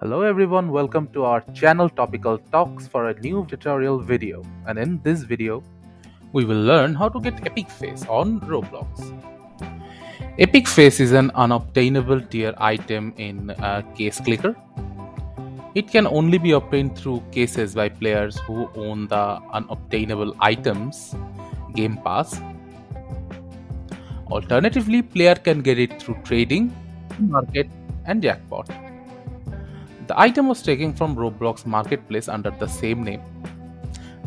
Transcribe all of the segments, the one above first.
Hello everyone, welcome to our channel Topical Talks for a new tutorial video. And in this video, we will learn how to get Epic Face on Roblox. Epic Face is an unobtainable tier item in Case Clicker. It can only be obtained through cases by players who own the unobtainable items Game Pass. Alternatively, player can get it through trading, market, and jackpot. The item was taken from Roblox Marketplace under the same name.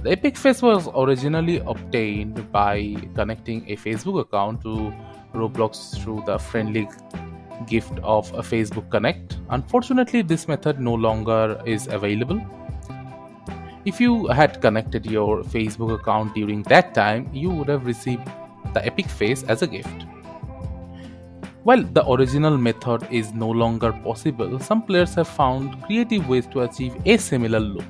The Epic Face was originally obtained by connecting a Facebook account to Roblox through the friendly gift of a Facebook Connect. Unfortunately, this method no longer is available. If you had connected your Facebook account during that time, you would have received the Epic Face as a gift. While the original method is no longer possible, some players have found creative ways to achieve a similar look.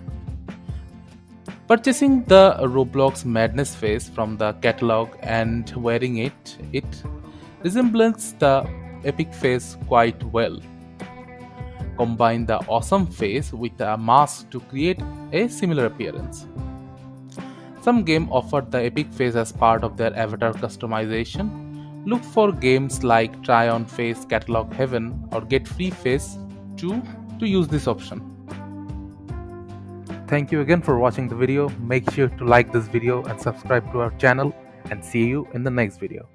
Purchasing the Roblox Madness Face from the catalog and wearing it resembles the Epic Face quite well. Combine the awesome face with a mask to create a similar appearance. Some games offered the Epic Face as part of their avatar customization. Look for games like Try On Face, Catalog Heaven, or Get Free Face to use this option. Thank you again for watching the video. Make sure to like this video and subscribe to our channel, and see you in the next video.